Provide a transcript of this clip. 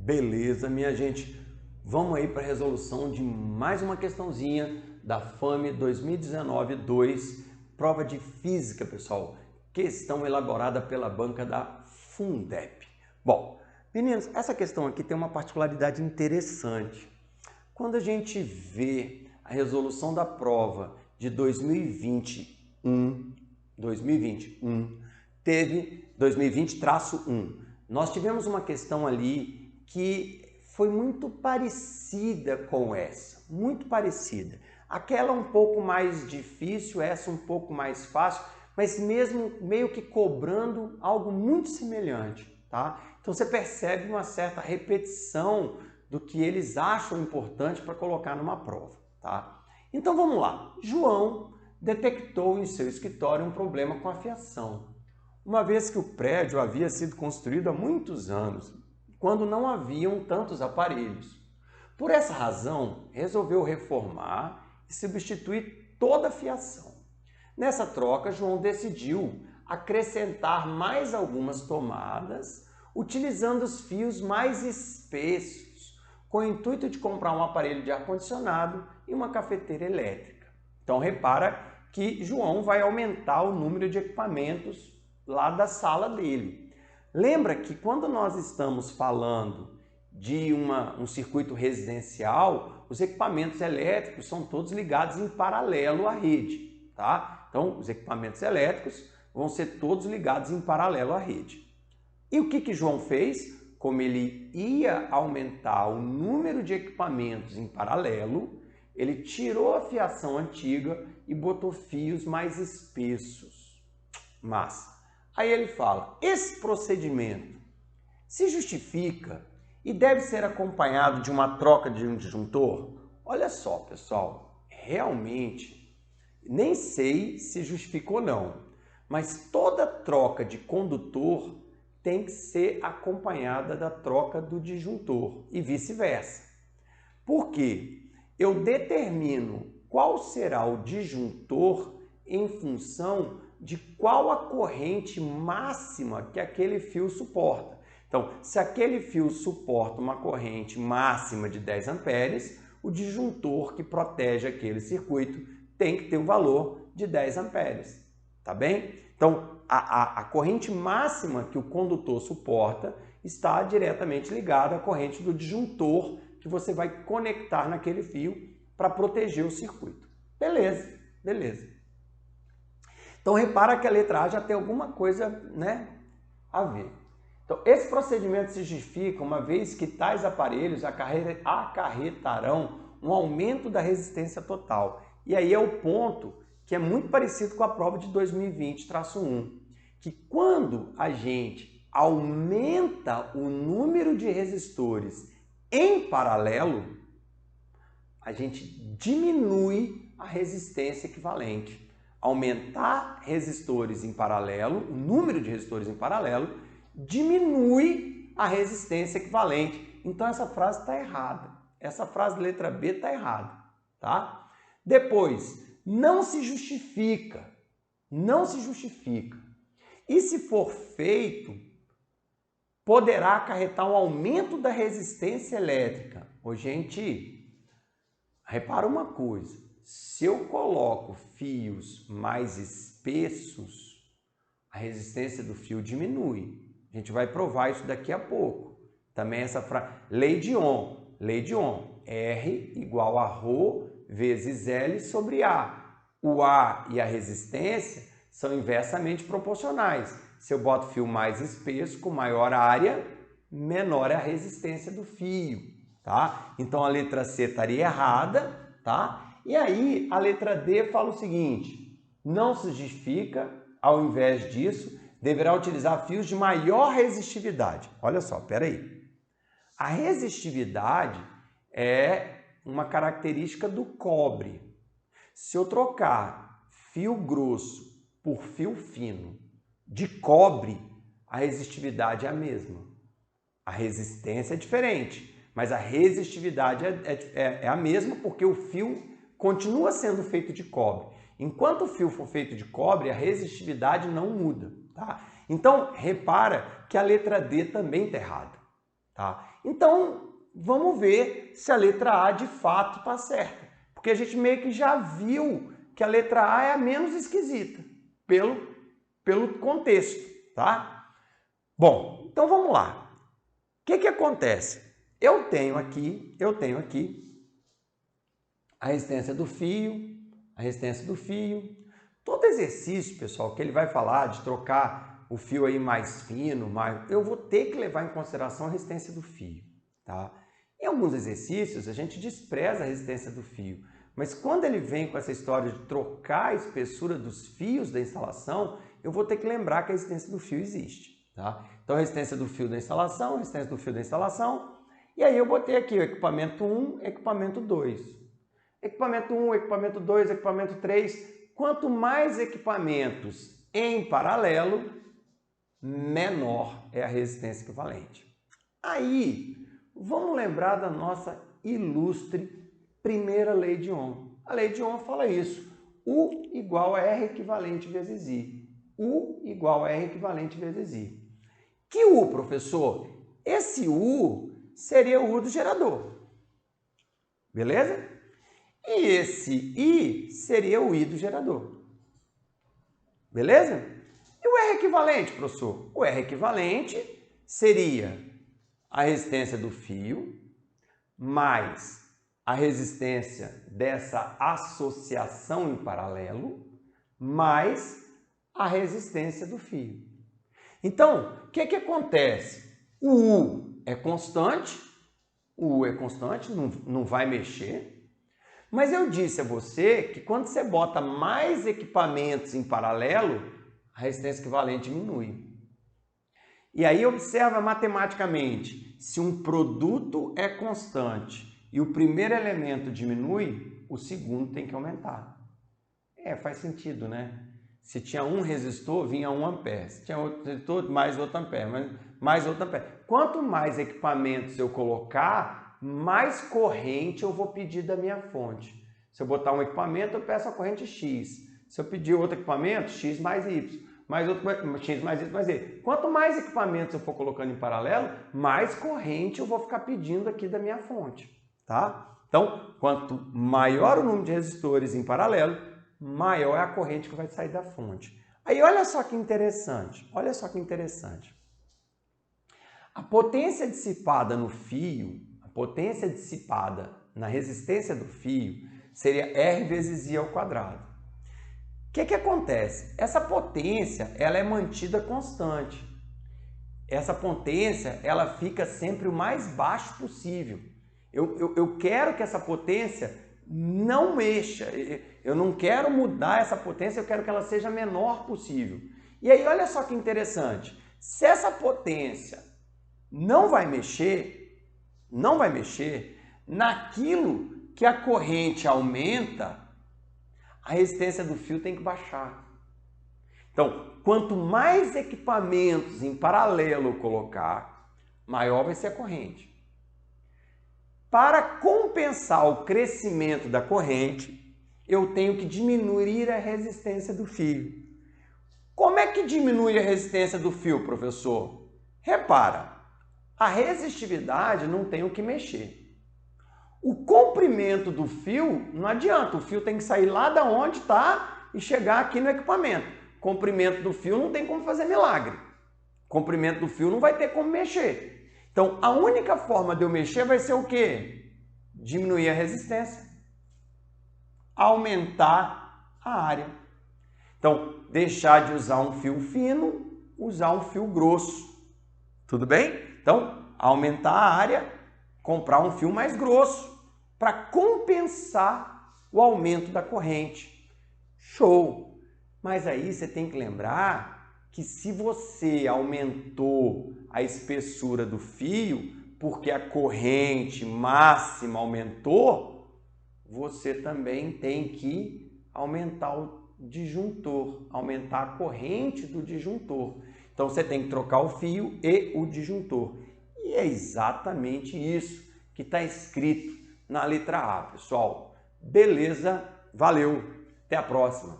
Beleza, minha gente? Vamos aí para a resolução de mais uma questãozinha da FAME 2019-2, prova de física, pessoal. Questão elaborada pela banca da Fundep. Bom, meninos, essa questão aqui tem uma particularidade interessante. Quando a gente vê a resolução da prova de 2021, teve 2020-1. Nós tivemos uma questão ali que foi muito parecida com essa, muito parecida. Aquela um pouco mais difícil, essa um pouco mais fácil, mas mesmo meio que cobrando algo muito semelhante, tá? Então você percebe uma certa repetição do que eles acham importante para colocar numa prova, tá? Então vamos lá. João detectou em seu escritório um problema com a fiação, uma vez que o prédio havia sido construído há muitos anos, quando não haviam tantos aparelhos. Por essa razão, resolveu reformar e substituir toda a fiação. Nessa troca, João decidiu acrescentar mais algumas tomadas, utilizando os fios mais espessos, com o intuito de comprar um aparelho de ar-condicionado e uma cafeteira elétrica. Então repara que João vai aumentar o número de equipamentos lá da sala dele. Lembra que quando nós estamos falando de um circuito residencial, os equipamentos elétricos são todos ligados em paralelo à rede, tá? Então, os equipamentos elétricos vão ser todos ligados em paralelo à rede. E o que João fez? Como ele ia aumentar o número de equipamentos em paralelo, ele tirou a fiação antiga e botou fios mais espessos. Massa! Aí ele fala, esse procedimento se justifica e deve ser acompanhado de uma troca de um disjuntor? Olha só, pessoal, realmente nem sei se justifica ou não, mas toda troca de condutor tem que ser acompanhada da troca do disjuntor e vice-versa. Por quê? Eu determino qual será o disjuntor em função de qual a corrente máxima que aquele fio suporta. Então, se aquele fio suporta uma corrente máxima de 10 amperes, o disjuntor que protege aquele circuito tem que ter um valor de 10 amperes, tá bem? Então, a corrente máxima que o condutor suporta está diretamente ligada à corrente do disjuntor que você vai conectar naquele fio para proteger o circuito. Beleza, beleza. Então, repara que a letra A já tem alguma coisa, né, a ver. Então, esse procedimento se justifica uma vez que tais aparelhos acarretarão um aumento da resistência total. E aí é o ponto que é muito parecido com a prova de 2020-1, que quando a gente aumenta o número de resistores em paralelo, a gente diminui a resistência equivalente. Aumentar resistores em paralelo, o número de resistores em paralelo, diminui a resistência equivalente. Então essa frase está errada. Essa frase letra B está errada, tá? Depois, não se justifica. Não se justifica. E se for feito, poderá acarretar um aumento da resistência elétrica. Ô, gente, repara uma coisa. Se eu coloco fios mais espessos, a resistência do fio diminui. A gente vai provar isso daqui a pouco. Também essa frase, lei de Ohm, R igual a ρ vezes L sobre A. O A e a resistência são inversamente proporcionais. Se eu boto fio mais espesso, com maior área, menor é a resistência do fio, tá? Então a letra C estaria errada, tá? E aí, a letra D fala o seguinte, não se justifica, ao invés disso, deverá utilizar fios de maior resistividade. Olha só, peraí. A resistividade é uma característica do cobre. Se eu trocar fio grosso por fio fino de cobre, a resistividade é a mesma. A resistência é diferente, mas a resistividade é a mesma porque o fio continua sendo feito de cobre. Enquanto o fio for feito de cobre, a resistividade não muda, tá? Então, repara que a letra D também está errada. tá? Então, vamos ver se a letra A de fato está certa, porque a gente meio que já viu que a letra A é a menos esquisita, pelo contexto, tá? Bom, então vamos lá. O que acontece? Eu tenho aqui a resistência do fio, a resistência do fio. Todo exercício, pessoal, que ele vai falar de trocar o fio aí mais fino, eu vou ter que levar em consideração a resistência do fio, tá? Em alguns exercícios, a gente despreza a resistência do fio, mas quando ele vem com essa história de trocar a espessura dos fios da instalação, eu vou ter que lembrar que a resistência do fio existe, tá? Então, a resistência do fio da instalação, a resistência do fio da instalação, e aí eu botei aqui o equipamento 1, equipamento 2. Equipamento 1, equipamento 2, equipamento 3. Quanto mais equipamentos em paralelo, menor é a resistência equivalente. Aí, vamos lembrar da nossa ilustre primeira lei de Ohm. A lei de Ohm fala isso. U igual a R equivalente vezes I. U igual a R equivalente vezes I. Que U, professor? Esse U seria o U do gerador. Beleza? E esse I seria o I do gerador. Beleza? E o R equivalente, professor? O R equivalente seria a resistência do fio mais a resistência dessa associação em paralelo mais a resistência do fio. Então, o que acontece? O U é constante, não vai mexer. Mas eu disse a você que quando você bota mais equipamentos em paralelo, a resistência equivalente diminui. E aí observa matematicamente, se um produto é constante e o primeiro elemento diminui, o segundo tem que aumentar. Faz sentido, né? Se tinha um resistor, vinha 1 ampere. Se tinha outro resistor, mais outro ampere, mais outro ampere. Quanto mais equipamentos eu colocar, mais corrente eu vou pedir da minha fonte. Se eu botar um equipamento, eu peço a corrente X. Se eu pedir outro equipamento, X mais Y. Mais outro X mais Y mais Z. Quanto mais equipamentos eu for colocando em paralelo, mais corrente eu vou ficar pedindo aqui da minha fonte, tá? Então, quanto maior o número de resistores em paralelo, maior é a corrente que vai sair da fonte. Aí olha só que interessante, A potência dissipada no fio, a potência dissipada na resistência do fio seria R vezes I ao quadrado. O que acontece? Essa potência ela é mantida constante. Essa potência ela fica sempre o mais baixo possível. Eu quero que essa potência não mexa. Eu não quero mudar essa potência, eu quero que ela seja a menor possível. E aí olha só que interessante. Se essa potência não vai mexer naquilo que a corrente aumenta, a resistência do fio tem que baixar. Então, quanto mais equipamentos em paralelo eu colocar, maior vai ser a corrente. Para compensar o crescimento da corrente, eu tenho que diminuir a resistência do fio. Como é que diminui a resistência do fio, professor? Repara, a resistividade não tem o que mexer. O comprimento do fio não adianta, o fio tem que sair lá da onde está e chegar aqui no equipamento. Comprimento do fio não tem como fazer milagre. Comprimento do fio não vai ter como mexer. Então, a única forma de eu mexer vai ser o quê? Diminuir a resistência. Aumentar a área. Então, deixar de usar um fio fino, usar um fio grosso. Tudo bem? Então, aumentar a área, comprar um fio mais grosso para compensar o aumento da corrente. Show! Mas aí você tem que lembrar que se você aumentou a espessura do fio, porque a corrente máxima aumentou, você também tem que aumentar o disjuntor, aumentar a corrente do disjuntor. Então você tem que trocar o fio e o disjuntor. E é exatamente isso que está escrito na letra A, pessoal. Beleza? Valeu! Até a próxima!